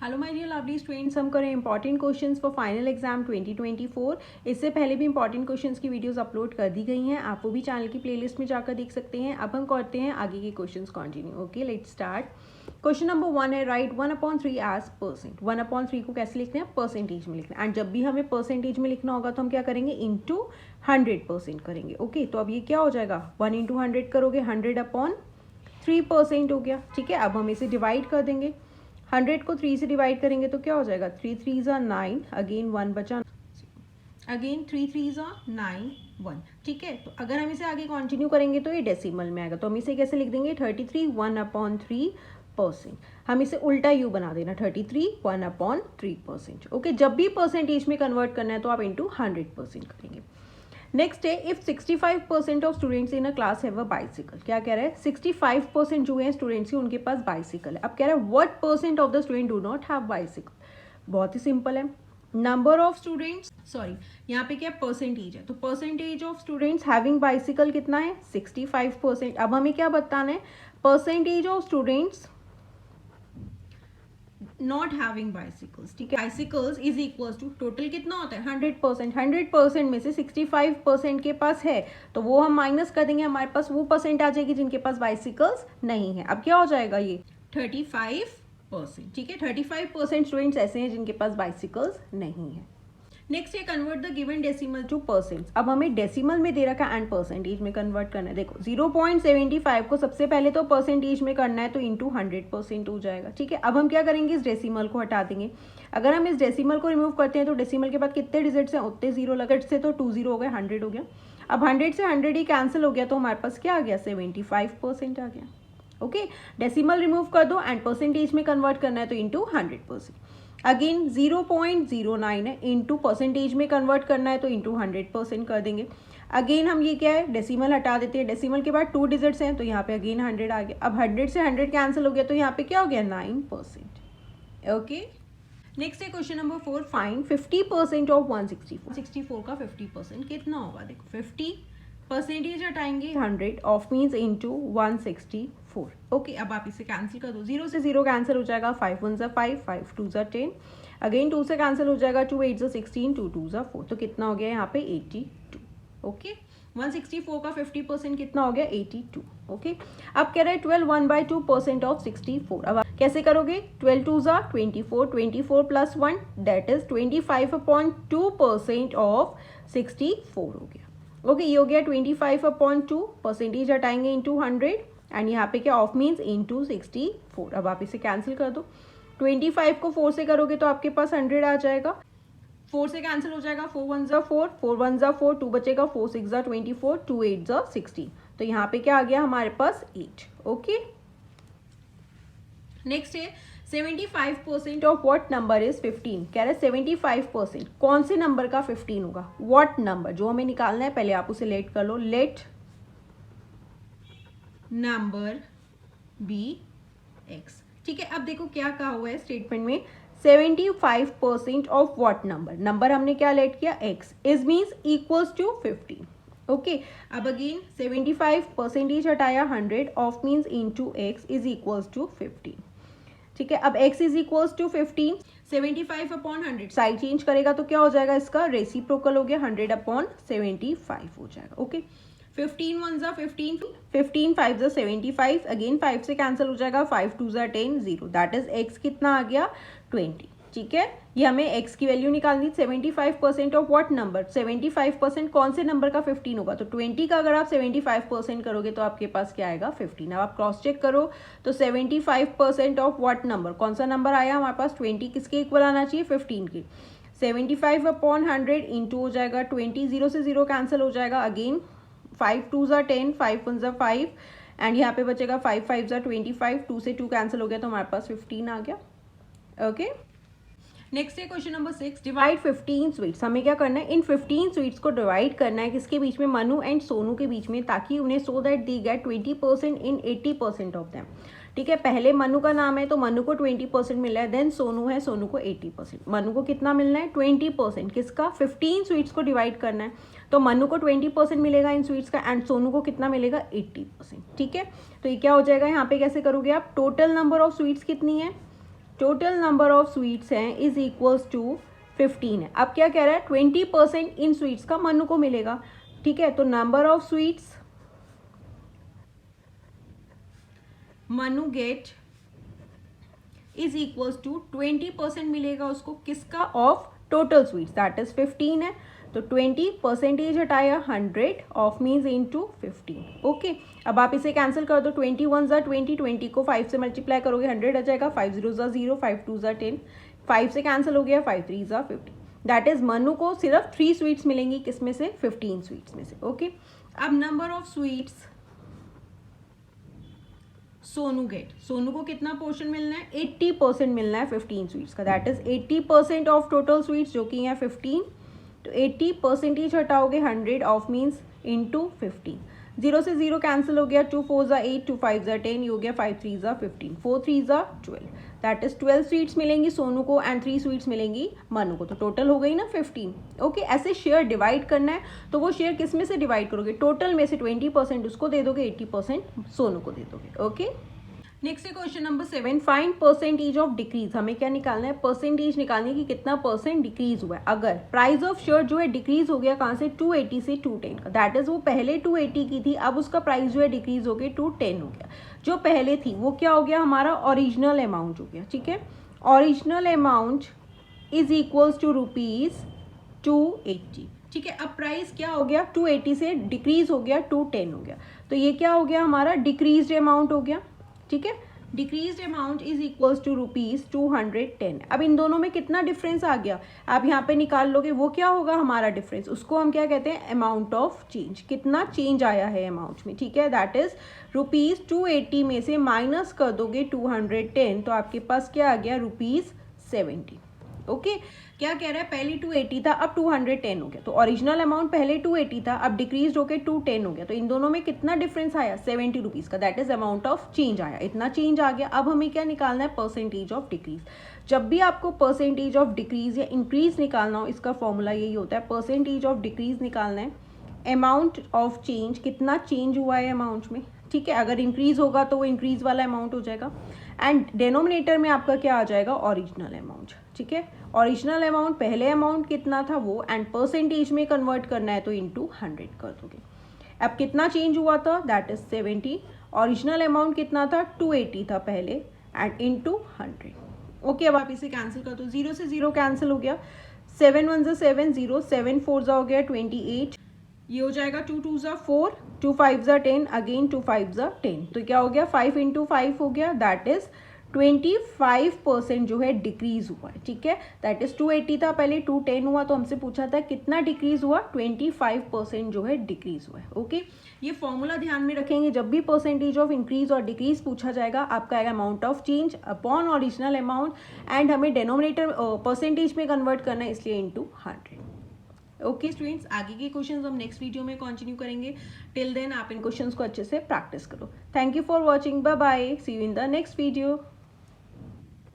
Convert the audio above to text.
Hello my dear lovely students, हम करें important questions for final exam 2024। इससे पहले भी इंपॉर्टेंट क्वेश्चंस की वीडियोस अपलोड कर दी गई हैं, आप वो भी चैनल की प्लेलिस्ट में जाकर देख सकते हैं। अब हम करते हैं आगे के questions continue. Okay, let's start. Question number 1 है, राइट 1/3 एज परसेंट। 1/3 को कैसे लिखते हैं? परसेंटेज में लिखना है। एंड जब भी हमें परसेंटेज में लिखना होगा तो हम क्या करेंगे? इंटू 100% करेंगे। ओके, तो अब ये क्या हो जाएगा? 1 × 100 करोगे, 100/3% हो गया। ठीक है, अब हम इसे डिवाइड कर देंगे। 100 को 3 से डिवाइड करेंगे तो क्या हो जाएगा? 3 3 ज़ा 9, अगेन 1 बचा, अगेन 3 3 ज़ा 9 1। ठीक है, तो अगर हम इसे आगे कंटिन्यू करेंगे तो ये डेसिमल में आएगा, तो हम इसे कैसे लिख देंगे? 33 1/3%। हम इसे उल्टा यू बना देना, 33 1/3%। ओके, जब भी परसेंटेज में कन्वर्ट करना है तो आप इंटू 100% करेंगे। नेक्स्ट है, if 65% of students in a class have a bicycle. क्या कह रहा है? 65% जो है स्टूडेंट्स की, उनके पास बाइसिकल है। अब कह रहा है what percent of the student do not have bicycle. बहुत ही सिंपल है, नंबर ऑफ स्टूडेंट्स, सॉरी यहाँ पे क्या परसेंटेज है, तो percentage of students having bicycle कितना है? 65%। अब हमें क्या बताना है? Percentage of students not having bicycles. ठीक है, bicycles is equal to total कितना होता है? 100%। 100% में से 65% के पास है तो वो हम माइनस कर देंगे, हमारे पास वो परसेंट आ जाएगी जिनके पास बाइसिकल्स नहीं है। अब क्या हो जाएगा? ये 35%। ठीक है, 35% स्टूडेंट्स ऐसे हैं जिनके पास बाइसिकल्स नहीं है। नेक्स्ट है, convert the given decimal two percent. अब हमें डेसिमल में दे रखा एंड परसेंटेज में कन्वर्ट करना है। देखो 0.75 को सबसे पहले तो परसेंटेज में करना है तो इंटू 100% हो जाएगा। ठीक है, अब हम क्या करेंगे? इस डेसिमल को हटा देंगे। अगर हम इस डेसिमल को रिमूव करते हैं तो डेसिमल के बाद कितने डिजिट्स हैं? उतने जीरो लगे, से तो 2 0 हो गए, 100 हो गया। अब 100 से 100 ही कैंसिल हो गया तो हमारे पास क्या आ गया? 75% आ गया। ओके, डेसिमल रिमूव कर दो एंड परसेंटेज में कन्वर्ट करना है तो इंटू 100%। अगेन 0.09 है, इंटू परसेंटेज में कन्वर्ट करना है तो इंटू 100% कर देंगे। अगेन हम ये क्या है? डेसिमल हटा देते हैं। डेसिमल के बाद 2 डिजिट्स हैं तो यहाँ पे अगेन 100 आ गया। अब 100 से 100 कैंसिल हो गया तो यहाँ पे क्या हो गया? 9%। ओके, नेक्स्ट है क्वेश्चन नंबर 4, फाइंड 50% ऑफ 164। 164 का 50% कितना होगा? देखो 50 परसेंटेज हटाएंगे 100 ऑफ मीन्स इंटू 164। ओके, अब आप इसे कैंसिल कर दो, 0 से 0 कैंसिल हो जाएगा, 5 1 = 5, 5 2 = 10, अगेन 2 से कैंसिल हो जाएगा, 2 8 = 16, 2 2 = 4, तो कितना हो गया यहाँ पे? 82। ओके, 164 का 50% कितना हो गया? 82। ओके, अब कह रहे हैं 12 1/2% ऑफ 64। अब कैसे करोगे? 12 2 = 24, 24 + 1 दैट इज 25/2% ऑफ 64 हो गया। ओके, ये हो गया 25/2, परसेंटेज हटाएंगे इंटू 100 एंड यहाँ पे क्या? Of means into 64। अब आप इसे कैंसिल कर दो। 25 को 4 से करोगे तो आपके पास 100 आ जाएगा, 4 से कैंसिल हो जाएगा, 4 1 = 4, 4 1 = 4, 2 बचेगा, 4 6 = 24, 2 8 = 16, तो यहाँ पे क्या आ गया हमारे पास? 8। ओके, नेक्स्ट है 75% ऑफ व्हाट नंबर इज 15। कह रहे 75% कौन से नंबर का 15 होगा? व्हाट नंबर, जो हमें निकालना है, पहले आप उसे लेट कर लो। Let number B X. ठीक है, अब देखो क्या कहा हुआ है स्टेटमेंट में, 75% ऑफ व्हाट नंबर। नंबर हमने क्या लेट किया? X, is means equals to 15। Okay, अब अगेन 75% हटाया 100 of means into X is equals to 15। ठीक है, अब x is equals to 15, 75/100 side change करेगा तो क्या हो जाएगा? इसका रेसिप्रोकल हो गया, 100/75 हो जाएगा। ओके, 15 1 = 15, 15 5 = 75, अगेन 5 से कैंसिल हो जाएगा, 5 2 = 10, 0, दैट इज x कितना आ गया? 20। ठीक है, ये हमें x की वैल्यू निकालनी। 75% ऑफ व्हाट नंबर? 75% कौन से नंबर का 15 होगा? तो 20 का अगर आप 75% करोगे तो आपके पास क्या आएगा? 15। अब आप क्रॉस चेक करो तो 75% ऑफ व्हाट नंबर, कौन सा नंबर आया हमारे पास? 20, किसके इक्वल आना चाहिए? 15 के। 75/100 इंटू हो जाएगा 20, 0 से 0 कैंसिल हो जाएगा, अगेन 5 2 = 10, 5 1 = 5 एंड यहाँ पे बचेगा 5 5 = 25, 2 से 2 कैंसिल हो गया तो हमारे पास 15 आ गया। ओके, नेक्स्ट है क्वेश्चन नंबर 6, डिवाइड 15 स्वीट्स। हमें क्या करना है? इन 15 स्वीट्स को डिवाइड करना है, किसके बीच में? मनु एंड सोनू के बीच में, ताकि उन्हें so that they get 20% in 80% of them. ठीक है, पहले मनु का नाम है तो मनु को 20% मिला है, देन सोनू है, सोनू को 80%। मनु को कितना मिलना है? 20%। किसका? 15 स्वीट्स को डिवाइड करना है तो मनु को 20% मिलेगा इन स्वीट्स का एंड सोनू को कितना मिलेगा? 80%। ठीक है, तो ये क्या हो जाएगा? यहाँ पे कैसे करोगे आप? टोटल नंबर ऑफ स्वीट्स कितनी है? टोटल नंबर ऑफ स्वीट्स हैं इज इक्वल्स टू 15 है। अब क्या कह रहा है 20% इन स्वीट्स का मनु को मिलेगा, ठीक है। तो number of sweets Manu get is equals to 20% मिलेगा उसको किसका, of total sweets, that is 15 है। तो 20% हटाया 100 ऑफ मीन्स इंटू 15। ओके, अब आप इसे कैंसिल कर दो, 20 1 ज़ा 20, 20 को 5 से मल्टीप्लाई करोगे 100 आ जाएगा, 5 0 ज़ा 0, 5 2 ज़ा 10, 5 से कैंसिल हो गया, 5 3 ज़ा 50। दैट इज मनु को सिर्फ 3 स्वीट्स मिलेंगी, किसमें से, 15 स्वीट्स में से। ओके, अब number of sweets Sonu get, Sonu को कितना पोर्शन मिलना है, 80% मिलना है 15 स्वीट्स का, that is 80% of total sweets जो कि है 15। तो 80% हटाओगे 100 ऑफ मीन्स इंटू 15, 0 से 0 कैंसिल हो गया, 2 4 ज़ा 8, 2 5 ज़ा 10, ये हो गया 5 3 ज़ा 15, 4 3 ज़ा 12, दैट इज 12 स्वीट्स मिलेंगी सोनू को एंड 3 स्वीट्स मिलेंगी मनु को, तो टोटल हो गई ना 15। ओके, ऐसे शेयर डिवाइड करना है, तो वो शेयर किस में से डिवाइड करोगे, टोटल में से 20% उसको दे दोगे, 80% सोनू को दे दोगे। ओके, नेक्स्ट है question number 7, find percentage of decrease. हमें क्या निकालना है, परसेंटेज निकालने की कितना परसेंट डिक्रीज हुआ है। अगर प्राइस ऑफ शर्ट जो है डिक्रीज हो गया कहाँ से, 280 से 210 का, दैट इज वो पहले 280 की थी, अब उसका प्राइस जो है डिक्रीज हो गया 210 हो गया। जो पहले थी वो क्या हो गया, हमारा ओरिजिनल अमाउंट हो गया, ठीक है। Original amount is equals to rupees 280, ठीक है। अब प्राइस क्या हो गया, 280 से डिक्रीज हो गया 210 हो गया, तो ये क्या हो गया हमारा डिक्रीज अमाउंट हो गया, ठीक है। Decrease amount is equals to rupees 210। अब इन दोनों में कितना डिफरेंस आ गया, आप यहाँ पे निकाल लोगे, वो क्या होगा हमारा डिफरेंस, उसको हम क्या कहते हैं, अमाउंट ऑफ चेंज, कितना चेंज आया है अमाउंट में, ठीक है। दैट इज रुपीज 280 में से माइनस कर दोगे 210, तो आपके पास क्या आ गया, रुपीज 70। ओके, क्या कह रहा है, पहले 280 था अब 210 हो गया, तो ओरिजिनल अमाउंट पहले 280 था अब डिक्रीज होकर 210 हो गया, तो इन दोनों में कितना डिफरेंस आया, 70 रुपीज़ का, that is amount of change आया, इतना चेंज आ गया। अब हमें क्या निकालना है, परसेंटेज ऑफ डिक्रीज। जब भी आपको परसेंटेज ऑफ डिक्रीज या इंक्रीज निकालना हो, इसका फॉर्मूला यही होता है, परसेंटेज ऑफ डिक्रीज निकालना है, अमाउंट ऑफ चेंज, कितना चेंज हुआ है अमाउंट में, ठीक है। अगर इंक्रीज होगा तो वो इंक्रीज वाला अमाउंट हो जाएगा, एंड डिनोमिनेटर में आपका क्या आ जाएगा, ओरिजिनल अमाउंट, ठीक है। ओरिजिनल अमाउंट पहले अमाउंट कितना था वो, एंड परसेंटेज में कन्वर्ट करना है तो इंटू 100 कर दोगे। अब कितना चेंज हुआ था, दैट इज 70, ओरिजिनल अमाउंट कितना था, 280 था पहले, एंड इंटू 100। ओके, अब आप इसे कैंसिल कर दो, 0 से 0 कैंसिल हो गया, 7 1 ज़ा 7 0, 7 4 ज़ा हो गया 28, ये हो जाएगा 2 2 ज़ा 4, 2 5 ज़ा 10, अगेन 2 5 ज़ा 10, तो क्या हो गया 5 इंटू 5 हो गया, दैट इज 25% जो है डिक्रीज हुआ है, ठीक है। दैट इज 280 था पहले 210 हुआ, तो हमसे पूछा था कितना डिक्रीज हुआ, 25% जो है डिक्रीज हुआ है। ओके, ये फॉर्मूला ध्यान में रखेंगे, जब भी परसेंटेज ऑफ इंक्रीज और डिक्रीज पूछा जाएगा, आपका आएगा amount of change upon original amount, and हमें डिनोमिनेटर परसेंटेज में कन्वर्ट करना है, इसलिए इंटू 100। ओके स्टूडेंट्स, आगे के क्वेश्चंस हम नेक्स्ट वीडियो में कंटिन्यू करेंगे। टिल देन आप इन क्वेश्चंस को अच्छे से प्रैक्टिस करो। Thank you for watching, bye bye, see you in the next video.